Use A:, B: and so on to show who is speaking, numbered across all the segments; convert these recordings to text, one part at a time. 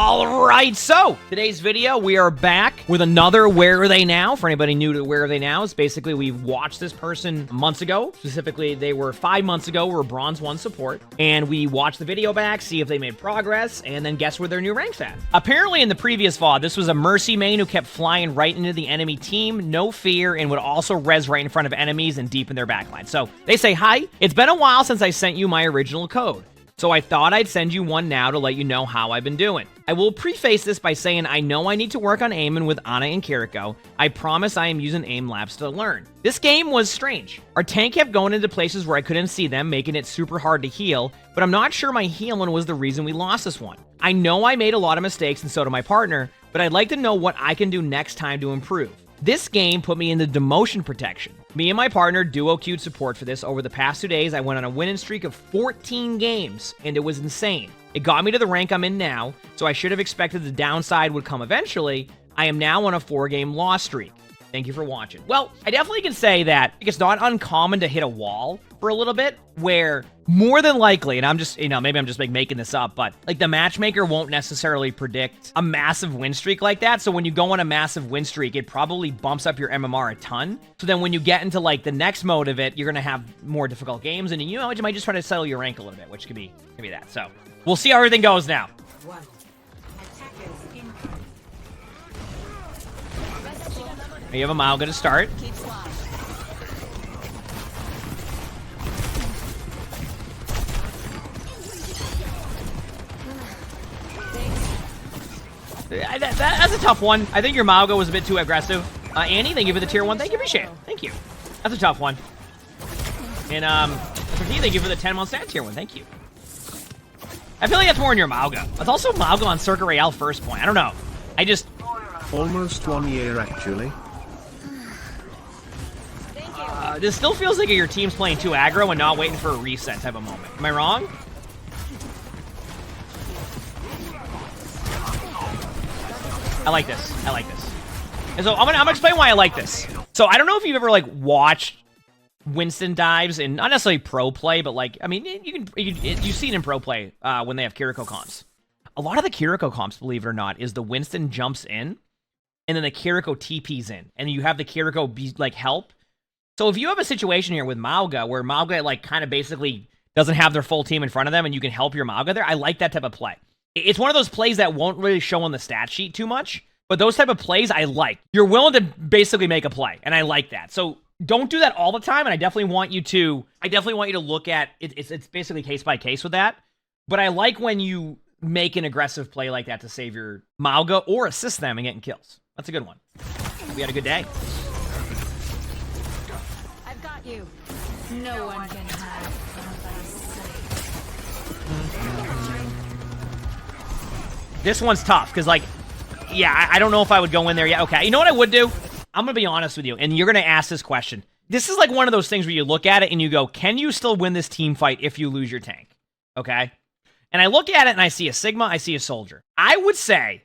A: All right, so today's video, we are back with another Where Are They Now? For anybody new to Where Are They Now, it's basically we watched this person months ago. Specifically, they were 5 months ago, were Bronze 1 support. And we watched the video back, see if they made progress, and then guess where their new rank's at. Apparently, in the previous VOD, this was a Mercy main who kept flying right into the enemy team, no fear, and would also res right in front of enemies and deepen their backline. So they say, hi, it's been a while since I sent you my original code. So I thought I'd send you one now to let you know how I've been doing. I will preface this by saying I know I need to work on aiming with Ana and Kiriko. I promise I am using aim labs to learn. This game was strange. Our tank kept going into places where I couldn't see them, making it super hard to heal, but I'm not sure my healing was the reason we lost this one. I know I made a lot of mistakes and so did my partner, but I'd like to know what I can do next time to improve. This game put me into demotion protection. Me and my partner duo queued support for this. Over the past 2 days, I went on a winning streak of 14 games, and it was insane. It got me to the rank I'm in now, so I should have expected the downside would come eventually. I am now on a 4-game loss streak. Thank you for watching. Well, I definitely can say that it's not uncommon to hit a wall for a little bit, where more than likely, and I'm just, maybe I'm just making this up, but like the matchmaker won't necessarily predict a massive win streak like that. So when you go on a massive win streak, it probably bumps up your MMR a ton. So then when you get into like the next mode of it, you're going to have more difficult games, and you might just try to settle your rank a little bit, which could be that. So we'll see how everything goes now. You have a mile to start. That's a tough one. I think your Mauga was a bit too aggressive. Annie, thank you for the tier 1. Thank you, Hiimishie. Thank you. That's a tough one. And, thank you for the 10-month stat tier 1. Thank you. I feel like that's more in your Mauga. That's also Mauga on Circuit Royale first point. I don't know. I just...
B: Almost 1 year, actually.
A: This still feels like your team's playing too aggro and not waiting for a reset type of moment. Am I wrong? I like this. I like this. And so I'm gonna explain why I like this. So I don't know if you've ever like watched Winston dives in not necessarily pro play, but like, I mean, you see it in pro play when they have Kiriko comps. A lot of the Kiriko comps, believe it or not, is the Winston jumps in and then the Kiriko TPs in, and you have the Kiriko be like help. So if you have a situation here with Mauga where Mauga like kind of basically doesn't have their full team in front of them and you can help your Mauga there, I like that type of play. It's one of those plays that won't really show on the stat sheet too much, but those type of plays I like. You're willing to basically make a play, and I like that. So don't do that all the time, and I definitely want you to look at it. It's basically case by case with that. But I like when you make an aggressive play like that to save your Mauga or assist them in getting kills. That's a good one. We had a good day.
C: I've got you. No one can hide from
A: This one's tough, because, like, yeah, I don't know if I would go in there yet. Okay, you know what I would do? I'm going to be honest with you, and you're going to ask this question. This is like one of those things where you look at it and you go, can you still win this team fight if you lose your tank? Okay? And I look at it and I see a Sigma, I see a Soldier. I would say,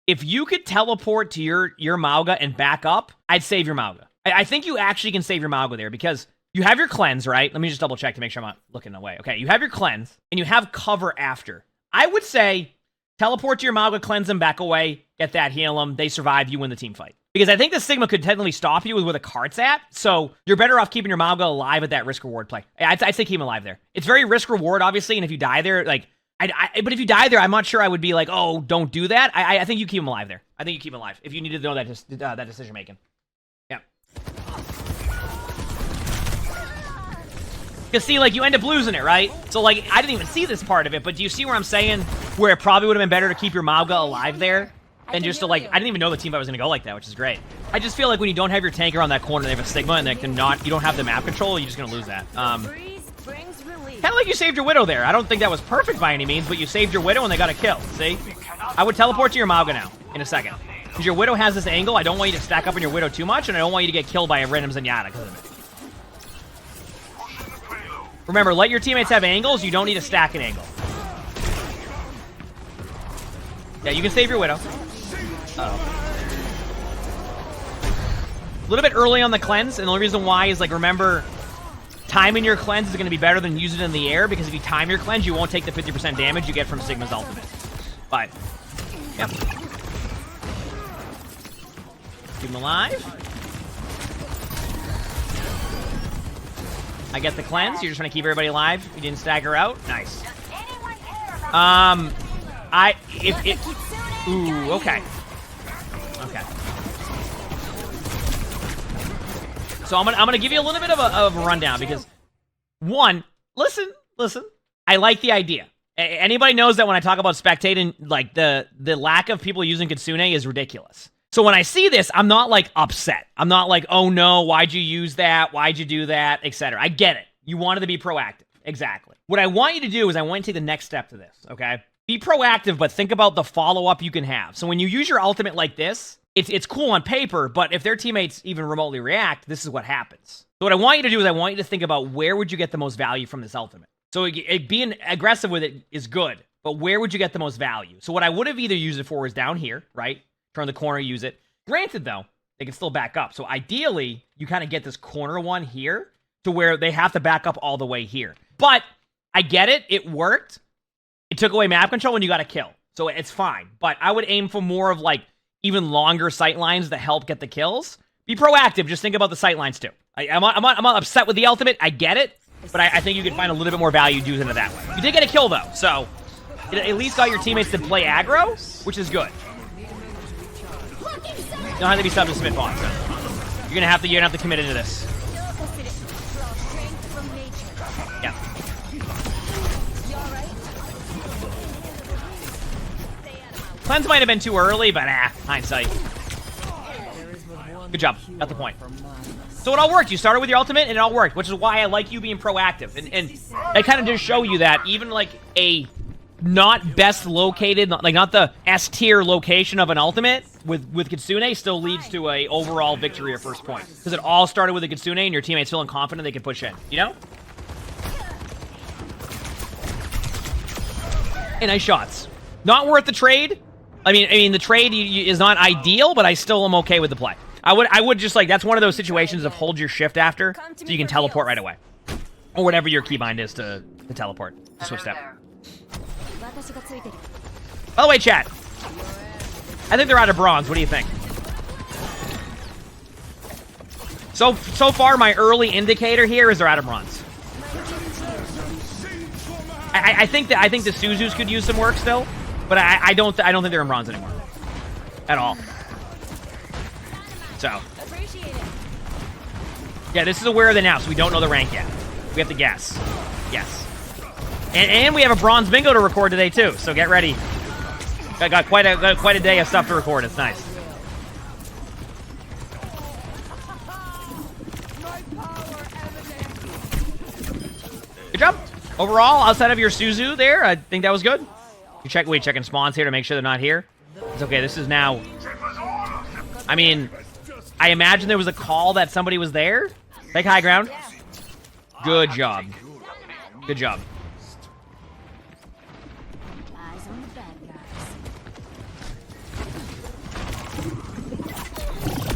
A: if you could teleport to your Mauga and back up, I'd save your Mauga. I think you actually can save your Mauga there, because you have your cleanse, right? Let me just double check to make sure I'm not looking away. Okay, you have your cleanse, and you have cover after. I would say, teleport to your Mauga, cleanse them, back away, get that, heal them, they survive, you win the team fight. Because I think the Sigma could technically stop you with where the Kart's at, so you're better off keeping your Mauga alive at that risk-reward play. I'd say keep him alive there. It's very risk-reward, obviously, and if you die there, like, but if you die there, I'm not sure I would be like, oh, don't do that. I think you keep him alive there. I think you keep him alive, if you need to know that decision-making. Yeah. Because, see, like, you end up losing it, right? So, like, I didn't even see this part of it, but do you see where I'm saying where it probably would have been better to keep your Mauga alive there? And just to, like, I didn't even know the team fight was going to go like that, which is great. I just feel like when you don't have your tanker on that corner, they have a Sigma, and you don't have the map control, you're just going to lose that. Kind of like you saved your Widow there. I don't think that was perfect by any means, but you saved your Widow and they got a kill, see? I would teleport to your Mauga now, in a second. Because your Widow has this angle, I don't want you to stack up on your Widow too much, and I don't want you to get killed by a random Zenyatta because of it. Remember, let your teammates have angles, you don't need to stack an angle. Yeah, you can save your Widow. Uh-oh. A little bit early on the cleanse, and the only reason why is, like, remember, timing your cleanse is going to be better than using it in the air, because if you time your cleanse, you won't take the 50% damage you get from Sigma's ultimate. But Yep. Keep him alive. I get the cleanse. You're just trying to keep everybody alive. You didn't stagger out. Nice. Ooh, okay. Okay. So I'm gonna give you a little bit of a rundown because, one, listen. I like the idea. Anybody knows that when I talk about spectating, like the lack of people using Kitsune is ridiculous. So when I see this, I'm not like upset. I'm not like, oh no, why'd you use that? Why'd you do that? Etc. I get it. You wanted to be proactive. Exactly. What I want you to do is I want you to take the next step to this, okay? Be proactive, but think about the follow-up you can have. So when you use your ultimate like this, it's cool on paper, but if their teammates even remotely react, this is what happens. So what I want you to do is I want you to think about where would you get the most value from this ultimate. So being aggressive with it is good, but where would you get the most value? So what I would have either used it for is down here, right? Turn the corner, use it. Granted, though, they can still back up. So ideally, you kind of get this corner one here to where they have to back up all the way here. But I get it. It worked. It took away map control and you got a kill. So it's fine. But I would aim for more of like even longer sight lines that help get the kills. Be proactive. Just think about the sight lines too. I'm not upset with the ultimate. I get it. But I think you can find a little bit more value using it that way. You did get a kill, though. So it at least got your teammates to play aggro, which is good. You don't have to be sub to submit bots. So. You're gonna have to commit into this. Yeah. Cleanse might have been too early, but hindsight. Good job. Got the point. So it all worked. You started with your ultimate, and it all worked, which is why I like you being proactive. And I kind of just show you that even like a not best located, like not the S tier location of an ultimate with Kitsune still leads to a overall victory or first point. Because it all started with a Kitsune, and your teammates feeling confident they can push in. You know? Hey, nice shots. Not worth the trade. I mean, the trade is not ideal, but I still am okay with the play. I would just like, that's one of those situations of hold your shift after so you can teleport right away. Or whatever your keybind is to teleport. To switch step. By the way, chat. I think they're out of bronze. What do you think? So far, my early indicator here is they're out of bronze. I think the Suzus could use some work still, but I don't think they're in bronze anymore. At all. So, yeah, this is a where are they now, so we don't know the rank yet. We have to guess. Yes. And we have a bronze bingo to record today, too, so get ready. Got quite a day of stuff to record. It's nice. Good job. Overall, outside of your Suzu there, I think that was good. You checking spawns here to make sure they're not here. It's okay, this is now... I mean... I imagine there was a call that somebody was there. Take high ground. Good job. Good job.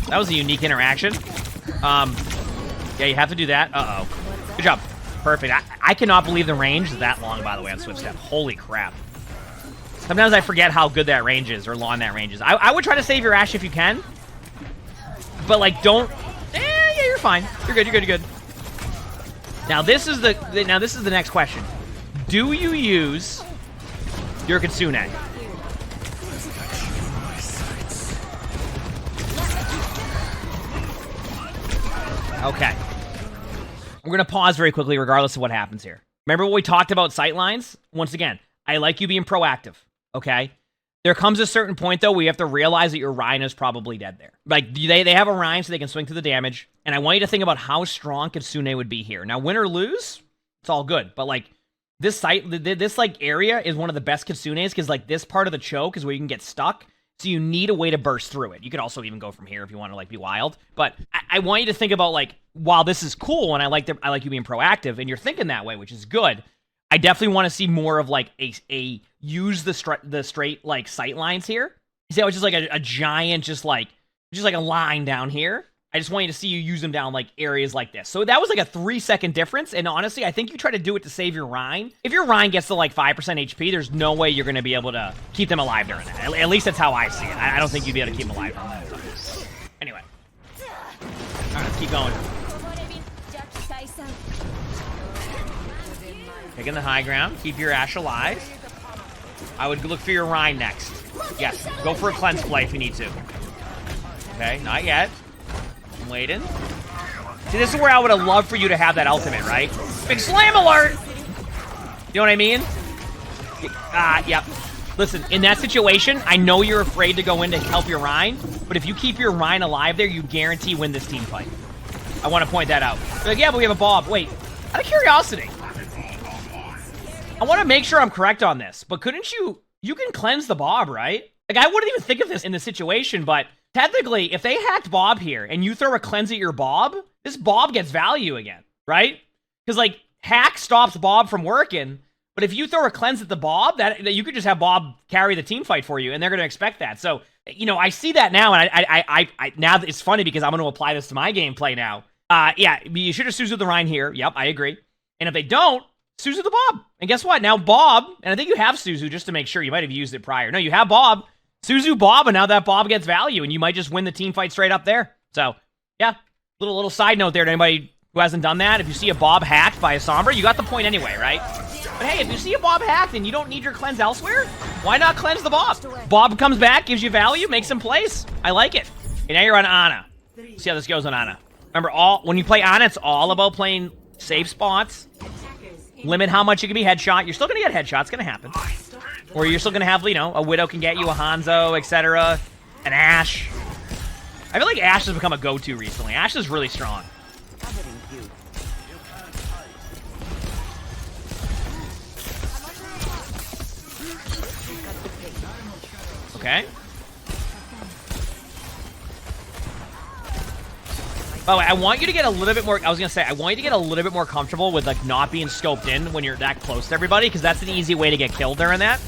A: That was a unique interaction. Yeah, you have to do that. Uh-oh. Good job. Perfect. I cannot believe the range is that long, by the way, on Swift Step. Holy crap. Sometimes I forget how good that range is, or long that range is. I would try to save your Ashe if you can. But, like, don't... yeah, you're fine. You're good. Now, this is the next question. Do you use your Kitsune? Okay. We're going to pause very quickly regardless of what happens here. Remember what we talked about sightlines? Once again, I like you being proactive, okay? There comes a certain point, though, where you have to realize that your Rhine is probably dead there. Like, they have a Rhine so they can swing through the damage, and I want you to think about how strong Kitsune would be here. Now, win or lose, it's all good, but, like, this like, area is one of the best Kitsunes, because, like, this part of the choke is where you can get stuck, so you need a way to burst through it. You could also even go from here if you want to, like, be wild, but I want you to think about, like, while this is cool, and I like you being proactive, and you're thinking that way, which is good, I definitely want to see more of, like, a use the straight, like, sight lines here. You see how it's just, like, a giant, just like a line down here? I just want you to see you use them down like areas like this. So that was like a 3-second difference. And honestly, I think you try to do it to save your Rein. If your Rein gets to like 5% HP, there's no way you're going to be able to keep them alive during that. At least that's how I see it. I don't think you'd be able to keep them alive during that. Anyway. All right, let's keep going. Taking the high ground. Keep your Ashe alive. I would look for your Rein next. Yes, go for a cleanse play if you need to. Okay, not yet. I'm waiting. See, this is where I would have loved for you to have that ultimate, right? Big slam alert! You know what I mean? Yep. Listen, in that situation, I know you're afraid to go in to help your Rein, but if you keep your Rein alive there, you guarantee win this team fight. I want to point that out. You're like, yeah, but we have a Bob. Wait, out of curiosity, I want to make sure I'm correct on this, but couldn't you can cleanse the Bob, right? Like, I wouldn't even think of this in this situation, but technically, if they hacked Bob here and you throw a cleanse at your Bob, this Bob gets value again, right? Because, like, hack stops Bob from working, but if you throw a cleanse at the Bob, that you could just have Bob carry the team fight for you, and they're going to expect that. So, you know, I see that now, and I now it's funny because I'm going to apply this to my gameplay now. Yeah, you should have Suzu the Rein here. Yep, I agree. And if they don't, Suzu the Bob. And guess what? Now Bob, and I think you have Suzu just to make sure. You might have used it prior. No, you have Bob. Suzu Bob, and now that Bob gets value, and you might just win the team fight straight up there. So, yeah, little side note there to anybody who hasn't done that. If you see a Bob hacked by a Sombra, you got the point anyway, right? But hey, if you see a Bob hacked and you don't need your cleanse elsewhere, why not cleanse the Bob? Bob comes back, gives you value, makes some plays. I like it. And now you're on Ana. See how this goes on Ana. Remember, when you play Ana, it's all about playing safe spots. Limit how much you can be headshot. You're still going to get headshots. It's going to happen. Or you're still going to have, you know, a Widow can get you, a Hanzo, etc. An Ashe. I feel like Ashe has become a go-to recently. Ashe is really strong. Okay. By the way, I want you to get a little bit more, I want you to get a little bit more comfortable with, like, not being scoped in when you're that close to everybody, because that's an easy way to get killed during that.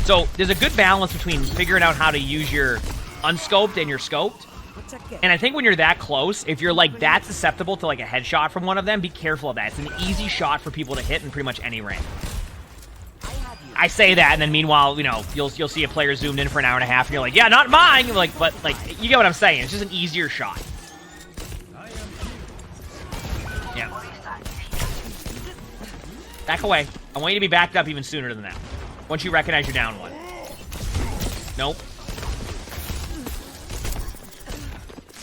A: So, there's a good balance between figuring out how to use your unscoped and your scoped. And I think when you're that close, if you're, like, that susceptible to, like, a headshot from one of them, be careful of that. It's an easy shot for people to hit in pretty much any range. I say that, and then meanwhile, you know, you'll see a player zoomed in for an hour and a half, and you're like, yeah, not mine! You're like, but, like, you get what I'm saying. It's just an easier shot. Yeah. Back away. I want you to be backed up even sooner than that. Once you recognize you're down one. Nope.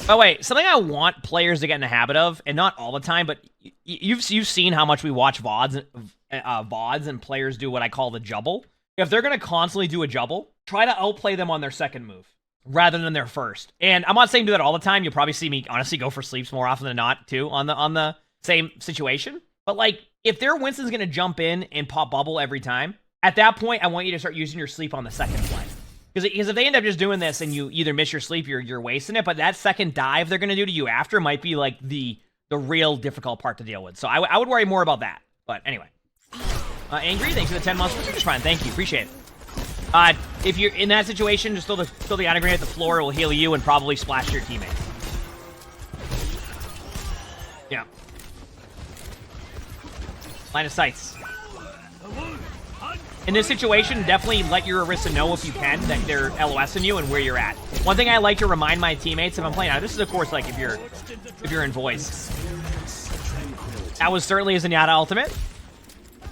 A: By the way, something I want players to get in the habit of, and not all the time, but you've seen how much we watch VODs and players do what I call the jubble. If they're going to constantly do a jubble, try to outplay them on their second move rather than their first. And I'm not saying do that all the time. You'll probably see me honestly go for sleeps more often than not too on the same situation. But like, if their Winston's going to jump in and pop bubble every time, at that point, I want you to start using your sleep on the second play. Because if they end up just doing this and you either miss your sleep, you're wasting it. But that second dive they're going to do to you after might be like the real difficult part to deal with. So I would worry more about that. But anyway. Angry, thanks for the 10 months. Just fine. Thank you. Appreciate it. If you're in that situation, just throw the Ana grenade at the floor. It will heal you and probably splash your teammate. Yeah. Line of sights. In this situation, definitely let your Orisa know if you can that they're LOSing you and where you're at. One thing I like to remind my teammates if I'm playing, now this is of course like if you're in voice. That was certainly a Zenyatta ultimate.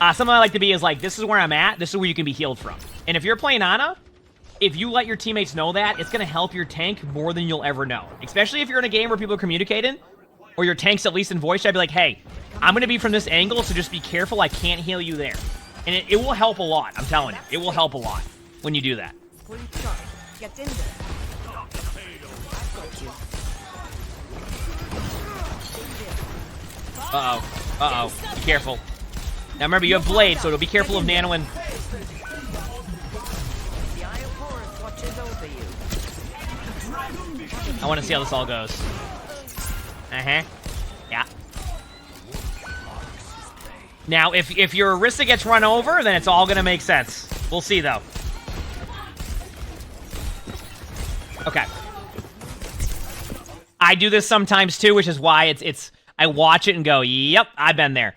A: Something I like to be is like, this is where I'm at, this is where you can be healed from. And if you're playing Ana, if you let your teammates know that, it's going to help your tank more than you'll ever know. Especially if you're in a game where people are communicating, or your tank's at least in voice, I'd be like, hey, I'm going to be from this angle, so just be careful, I can't heal you there. And it will help a lot, I'm telling you. It will help a lot when you do that. Uh-oh. Uh-oh. Be careful. Now remember, you have Blade, so be careful of Nano and... I want to see how this all goes. Uh-huh. Yeah. Now, if your Orisa gets run over, then it's all going to make sense. We'll see, though. Okay. I do this sometimes too, which is why it's I watch it and go, yep, I've been there.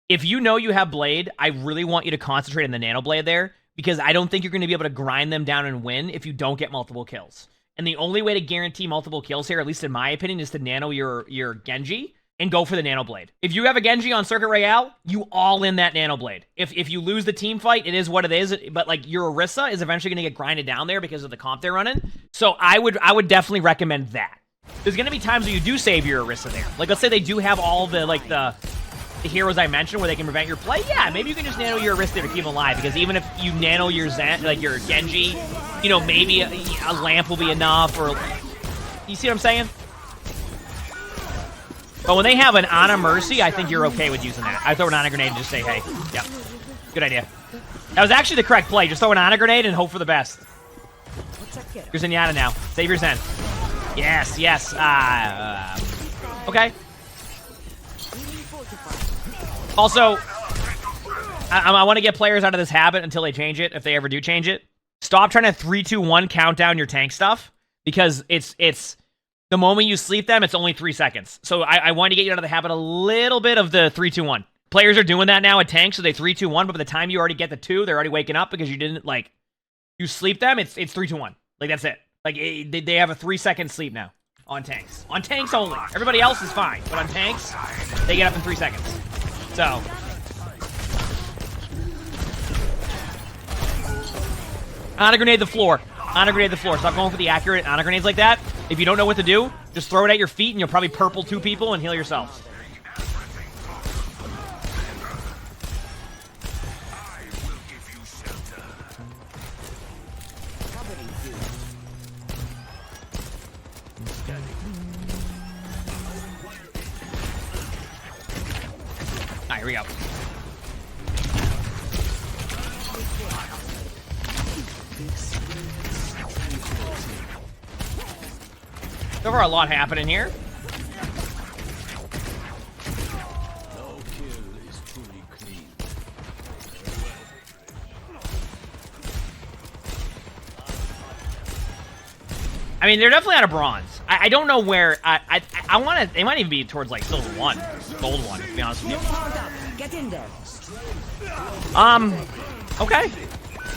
A: If you know you have Blade, I really want you to concentrate on the Nano-blade there, because I don't think you're going to be able to grind them down and win if you don't get multiple kills. And the only way to guarantee multiple kills here, at least in my opinion, is to nano your Genji and go for the Nano-blade. If you have a Genji on Circuit Royale, you all in that Nano-blade. If you lose the team fight, it is what it is, but like your Orisa is eventually going to get grinded down there because of the comp they're running. So I would definitely recommend that. There's going to be times where you do save your Orisa there. Like, let's say they do have all the, like, the heroes I mentioned where they can prevent your play. Yeah, maybe you can just nano your Orisa there to keep them alive, because even if you nano your Zen, like your Genji, you know, maybe a lamp will be enough, or... You see what I'm saying? But when they have an Ana Mercy, I think you're okay with using that. I throw an Ana grenade and just say, hey, yep, good idea. That was actually the correct play. Just throw an Ana grenade and hope for the best. Here's Zenyatta now. Save your Zen. Yes, yes. Okay. Also, I want to get players out of this habit until they change it, if they ever do change it. Stop trying to 3, 2, 1 count down your tank stuff, because it's the moment you sleep them, it's only 3 seconds. So I want to get you out of the habit a little bit of the 3, 2, 1. Players are doing that now at tanks, so they 3, 2, 1, but by the time you already get the 2, they're already waking up because you didn't, like, you sleep them, it's 3, 2, 1. Like, that's it. Like, they have a 3-second sleep now on tanks. On tanks only. Everybody else is fine, but on tanks, they get up in 3 seconds. So... Ana grenade the floor. Ana grenade the floor. Stop going for the accurate Ana grenades like that. If you don't know what to do, just throw it at your feet and you'll probably purple 2 people and heal yourselves. Alright, here we go. So far, a lot happening here. I mean, they're definitely out of bronze. I don't know where. I want to. They might even be towards like silver 1, gold 1. To be honest with you.
D: Get in there.
A: Okay.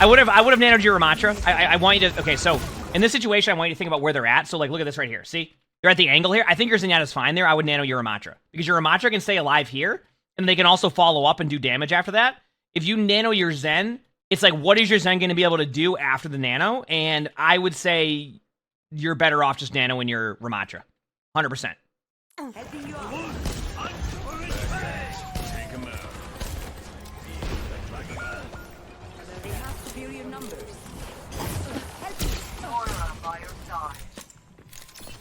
A: I would have nanoed your Ramatra. I want you to. Okay, so. In this situation, I want you to think about where they're at. So, like, look at this right here. See? They're at the angle here. I think your Zenyatta's fine there. I would nano your Ramatra. Because your Ramatra can stay alive here, and they can also follow up and do damage after that. If you nano your Zen, it's like, what is your Zen going to be able to do after the nano? And I would say you're better off just nanoing your Ramatra. 100%.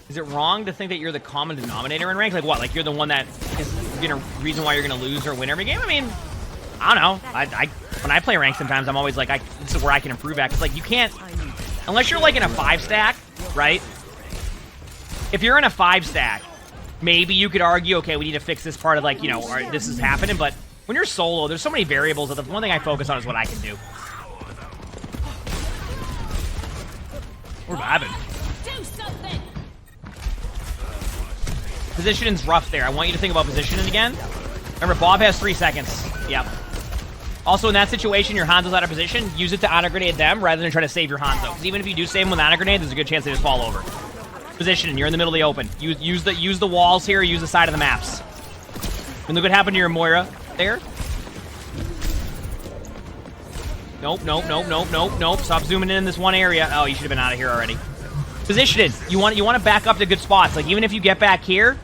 A: Is it wrong to think that you're the common denominator in rank? Like what? Like you're the one that is gonna reason why you're gonna lose or win every game? I mean, I don't know. I when I play rank sometimes I'm always like, this is where I can improve at. Cause like you can't, unless you're like in a 5 stack, right? If you're in a 5 stack, maybe you could argue, okay, we need to fix this part of like, you know, or this is happening. But when you're solo, there's so many variables that the one thing I focus on is what I can do. We're vibing. Positioning's rough there. I want you to think about positioning again. Remember, Bob has 3 seconds. Yep. Also, in that situation, your Hanzo's out of position. Use it to Ana grenade them rather than try to save your Hanzo. Because even if you do save them with Ana grenade, there's a good chance they just fall over. Positioning. You're in the middle of the open. Use the walls here. Use the side of the maps. And look what happened to your Moira there. Nope, nope, nope, nope, nope, nope. Stop zooming in this one area. Oh, you should have been out of here already. Positioning. You want to back up to good spots. Like, even if you get back here,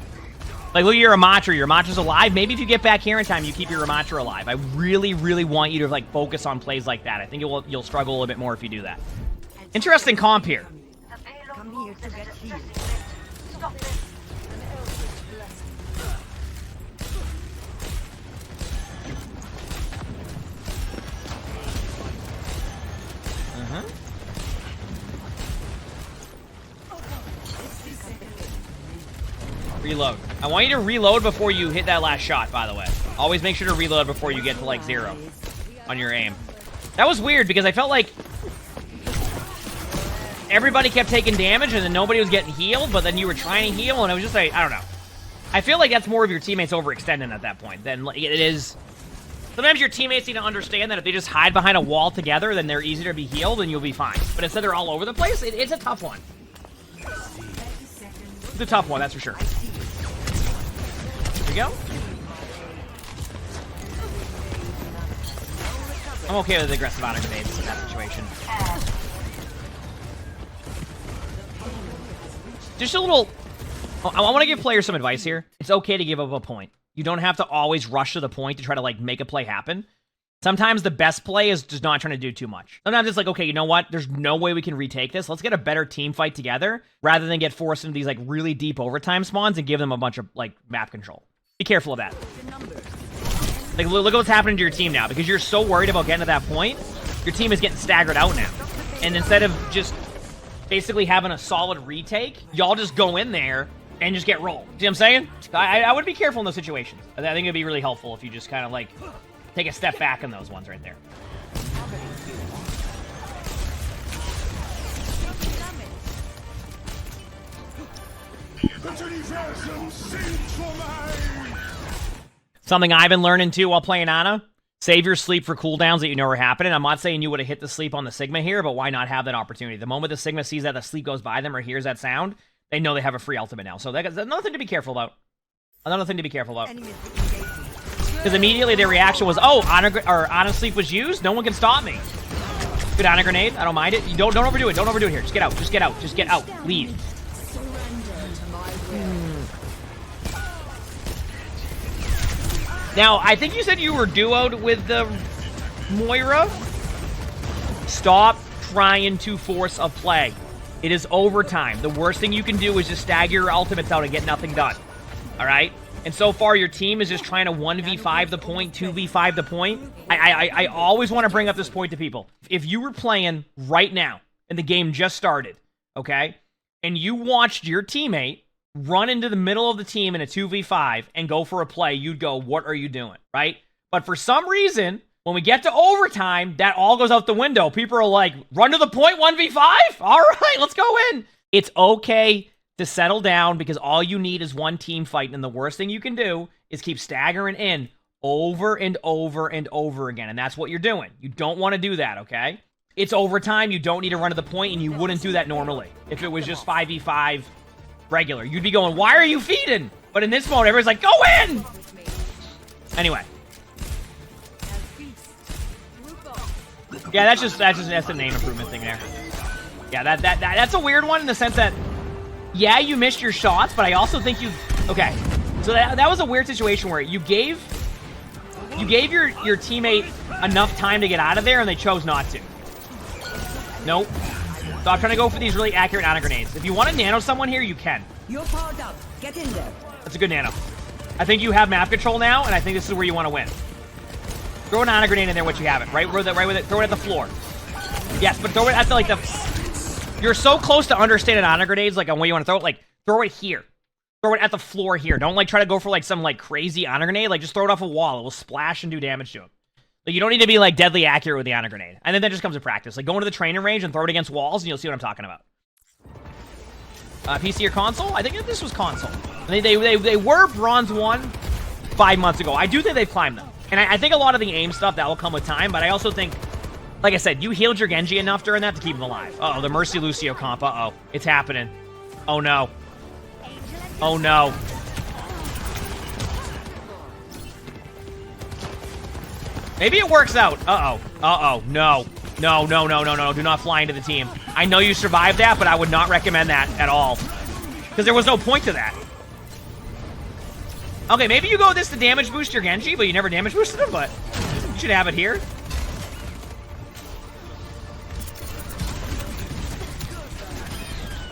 A: like, look at your Ramatra. Your Ramatra's alive. Maybe if you get back here in time, you keep your Ramatra alive. I really, really want you to, like, focus on plays like that. I think you'll struggle a little bit more if you do that. Interesting comp here.
D: Come here to get healed.
A: Reload. I want you to reload before you hit that last shot, by the way. Always make sure to reload before you get to, like, 0 on your aim. That was weird, because I felt like... everybody kept taking damage and then nobody was getting healed, but then you were trying to heal, and it was just like, I don't know. I feel like that's more of your teammates overextending at that point than like, it is. Sometimes your teammates need to understand that if they just hide behind a wall together, then they're easier to be healed and you'll be fine. But instead they're all over the place, it's a tough one. It's a tough one, that's for sure. There we go. I'm okay with the aggressive Ana grenades in that situation. Just a little... I want to give players some advice here. It's okay to give up a point. You don't have to always rush to the point to try to, like, make a play happen. Sometimes the best play is just not trying to do too much. Sometimes it's like, okay, you know what? There's no way we can retake this. Let's get a better team fight together rather than get forced into these, like, really deep overtime spawns and give them a bunch of, like, map control. Be careful of that. Like, look at what's happening to your team now. Because you're so worried about getting to that point, your team is getting staggered out now. And instead of just basically having a solid retake, y'all just go in there and just get rolled. See what I'm saying? I would be careful in those situations. I think it'd be really helpful if you just kind of, like, take a step back in those ones right there. Something I've been learning too while playing Ana, save your sleep for cooldowns that you know are happening. I'm not saying you would have hit the sleep on the Sigma here, but why not have that opportunity? The moment the Sigma sees that the sleep goes by them or hears that sound, they know they have a free ultimate now. So that's another thing to be careful about. Another thing to be careful about. Because immediately their reaction was, oh, Ana sleep was used? No one can stop me. Good Ana grenade. I don't mind it. You don't overdo it. Don't overdo it here. Just get out. Just get out. Just get out. Leave. Now, I think you said you were duoed with the Moira. Stop trying to force a play. It is overtime. The worst thing you can do is just stagger your ultimates out and get nothing done. All right? And so far, your team is just trying to 1v5 the point, 2v5 the point. I always want to bring up this point to people. If you were playing right now, and the game just started, okay, and you watched your teammate run into the middle of the team in a 2v5 and go for a play, you'd go, what are you doing, right? But for some reason, when we get to overtime, that all goes out the window. People are like, run to the point, 1v5? All right, let's go in. It's okay to settle down because all you need is one team fight, and the worst thing you can do is keep staggering in over and over and over again, and that's what you're doing. You don't want to do that, okay? It's overtime. You don't need to run to the point, and you wouldn't do that normally. If it was just 5v5 regular, you'd be going, why are you feeding? But in this mode, everybody's like, go in! Anyway. Yeah, that's a name improvement thing there. Yeah, that's a weird one in the sense that, yeah, you missed your shots, but I also think you... Okay, so that was a weird situation where you gave your teammate enough time to get out of there, and they chose not to. Nope. So I'm trying to go for these really accurate Ana grenades. If you want to nano someone here, you can.
D: You're powered up. Get in there.
A: That's a good nano. I think you have map control now, and I think this is where you want to win. Throw an Ana grenade in there once you have it. Right with it. Throw it at the floor. Yes, but throw it at the You're so close to understanding Ana grenades, like on where you want to throw it. Like, throw it here. Throw it at the floor here. Don't like try to go for like some like crazy Ana grenade. Like, just throw it off a wall. It will splash and do damage to him. Like, you don't need to be like deadly accurate with the Ana grenade. And then that just comes to practice. Like, go into the training range and throw it against walls, and you'll see what I'm talking about. PC or console? I think this was console. They were bronze 1 5 months ago. I do think they've climbed them. And I think a lot of the aim stuff, that will come with time, but I also think, like I said, you healed your Genji enough during that to keep him alive. Uh-oh, the Mercy Lucio comp. Uh-oh. It's happening. Oh, no. Oh, no. Maybe it works out. Uh-oh. Uh-oh. No. No, no, no, no, no. Do not fly into the team. I know you survived that, but I would not recommend that at all. Because there was no point to that. Okay, maybe you go this to damage boost your Genji, but you never damage boosted him, but you should have it here.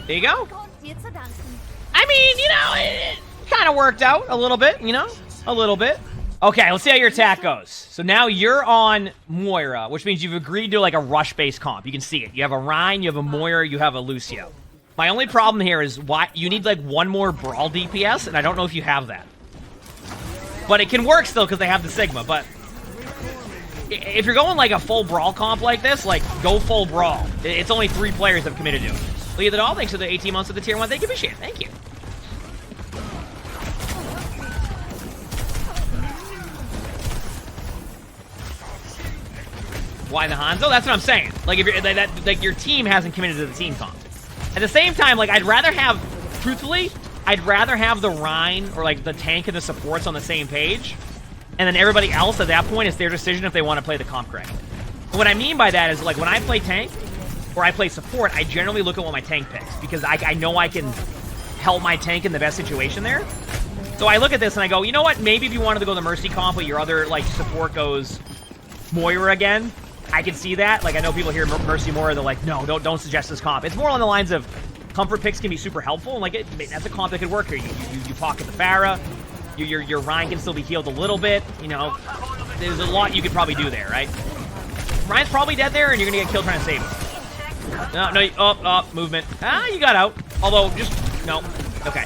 A: There you go. I mean, you know, it kind of worked out a little bit, you know? A little bit. Okay, let's see how your attack goes. So now you're on Moira, which means you've agreed to like a rush-based comp. You can see it. You have a Rhine, you have a Moira, you have a Lucio. My only problem here is why you need like one more Brawl DPS, and I don't know if you have that. But it can work still because they have the Sigma, but if you're going like a full brawl comp like this, like go full brawl. It's only 3 players that have committed to it. Leah the Doll, thanks for the 18 months of the tier 1. Thank you, Hiimishie. Thank you. Why the Hanzo? That's what I'm saying. Like if you're like your team hasn't committed to the team comp. At the same time, like I'd rather have, truthfully, I'd rather have the Rhine or like the tank and the supports on the same page, and then everybody else at that point, it's their decision if they want to play the comp correctly. What I mean by that is like when I play tank or I play support, I generally look at what my tank picks because I know I can help my tank in the best situation there. So I look at this and I go, you know what? Maybe if you wanted to go the Mercy comp, but your other like support goes Moira again, I can see that. Like I know people hear Mercy Moira, they're like, no, don't suggest this comp. It's more on the lines of comfort picks can be super helpful, and like that's a comp that could work here. You pocket the Pharah, your Rhine can still be healed a little bit. You know, there's a lot you could probably do there, right? Rhine's probably dead there, and you're gonna get killed trying to save him. No, movement. You got out. Although, no. Okay.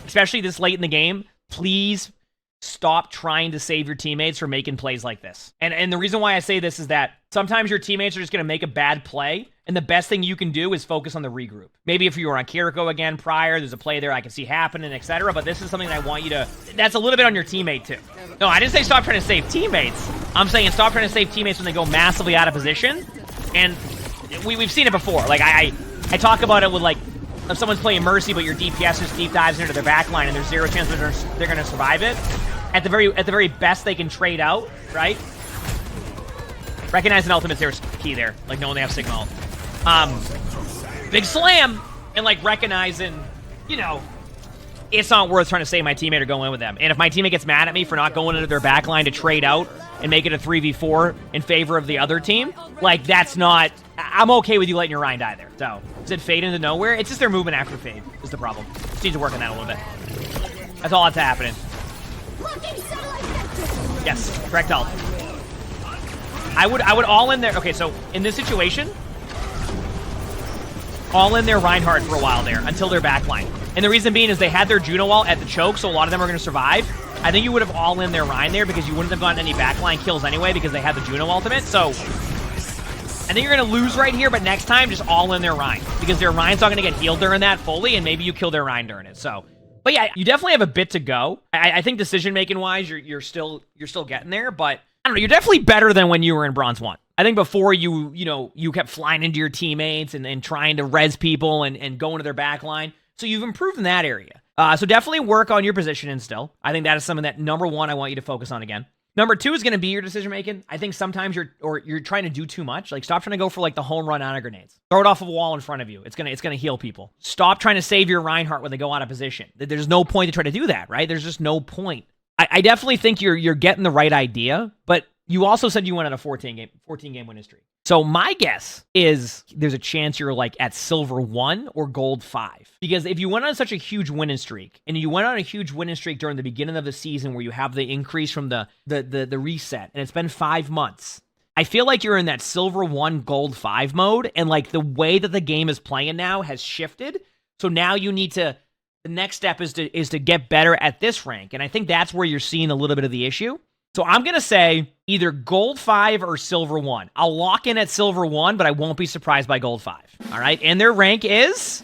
A: Especially this late in the game, please stop trying to save your teammates from making plays like this. And the reason why I say this is that sometimes your teammates are just going to make a bad play, and the best thing you can do is focus on the regroup. Maybe if you were on Kiriko again prior, there's a play there I can see happening, etc. But this is something that I want you to... That's a little bit on your teammate, too. No, I didn't say stop trying to save teammates. I'm saying stop trying to save teammates when they go massively out of position. And we've seen it before. Like, I talk about it with, like, if someone's playing Mercy, but your DPS just deep dives into their backline, and there's 0 chance that they're going to survive it. At the very best, they can trade out, right? Recognize an ultimate's there is key there. Like, knowing they have Sigma ult. Big slam! And, like, recognizing, you know, it's not worth trying to save my teammate or go in with them. And if my teammate gets mad at me for not going into their backline to trade out and make it a 3v4 in favor of the other team, like, that's not... I'm okay with you letting your Rhine die there. So, does it fade into nowhere? It's just their movement after fade is the problem. Just need to work on that a little bit. That's all that's happening. Yes, correct ult. I would all in there. Okay, so in this situation, all in their Reinhardt for a while there until their backline. And the reason being is they had their Juno ult at the choke, so a lot of them are going to survive. I think you would have all in their Rhine there because you wouldn't have gotten any backline kills anyway because they had the Juno ultimate. So I think you're going to lose right here, but next time just all in their Rhine because their Rhine's not going to get healed during that fully, and maybe you kill their Rhine during it. So. But yeah, you definitely have a bit to go. I think decision-making wise, you're still getting there, but I don't know, you're definitely better than when you were in Bronze 1. I think before you kept flying into your teammates and trying to res people and go into their back line. So you've improved in that area. So definitely work on your positioning still. I think that is something that, number one, I want you to focus on again. Number two is going to be your decision-making. I think sometimes you're trying to do too much. Like, stop trying to go for, like, the home run Ana grenades. Throw it off of a wall in front of you. It's gonna heal people. Stop trying to save your Reinhardt when they go out of position. There's no point to try to do that, right? There's just no point. I definitely think you're getting the right idea, but you also said you went on a 14-game winning streak. So my guess is there's a chance you're like at silver 1 or gold 5. Because if you went on such a huge winning streak, and you went on a huge winning streak during the beginning of the season where you have the increase from the reset, and it's been 5 months, I feel like you're in that silver 1, gold 5 mode, and like the way that the game is playing now has shifted. So now you need to, the next step is to get better at this rank. And I think that's where you're seeing a little bit of the issue. So I'm going to say either gold 5 or silver 1. I'll lock in at silver 1, but I won't be surprised by gold 5. All right, and their rank is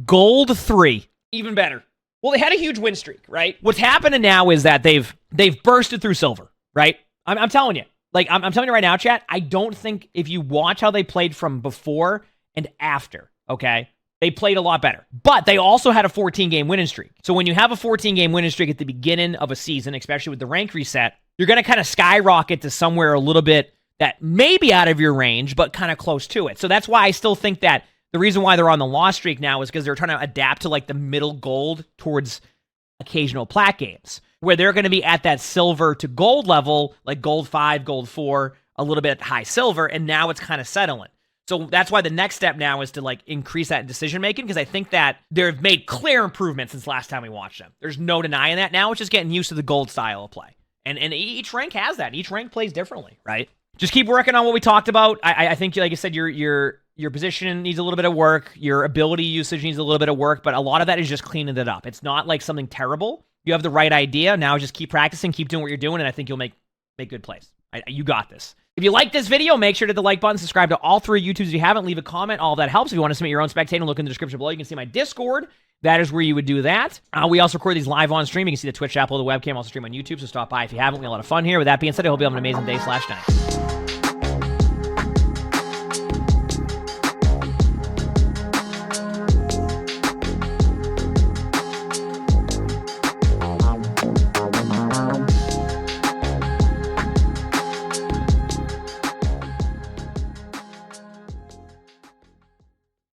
A: gold 3. Even better. Well, they had a huge win streak, right? What's happening now is that they've bursted through silver, right? I'm telling you. Like, I'm telling you right now, chat, I don't think if you watch how they played from before and after, okay, they played a lot better. But they also had a 14-game winning streak. So when you have a 14-game winning streak at the beginning of a season, especially with the rank reset, you're going to kind of skyrocket to somewhere a little bit that may be out of your range, but kind of close to it. So that's why I still think that the reason why they're on the loss streak now is because they're trying to adapt to like the middle gold towards occasional plat games, where they're going to be at that silver to gold level, like gold 5, gold 4, a little bit high silver, and now it's kind of settling. So that's why the next step now is to like increase that decision making, because I think that they've made clear improvements since last time we watched them. There's no denying that. Now it's just getting used to the gold style of play. And each rank has that. Each rank plays differently, right? Just keep working on what we talked about. I think, like I said, your position needs a little bit of work. Your ability usage needs a little bit of work, but a lot of that is just cleaning it up. It's not like something terrible. You have the right idea. Now just keep practicing, keep doing what you're doing, and I think you'll make make good plays. You got this. If you like this video, make sure to hit the like button, subscribe to all 3 YouTubes if you haven't, leave a comment. All of that helps. If you want to submit your own spectating, look in the description below. You can see my Discord. That is where you would do that. We also record these live on stream. You can see the Twitch app below the webcam, also stream on YouTube, so stop by if you haven't. We have a lot of fun here. With that being said, I hope you have an amazing day/night.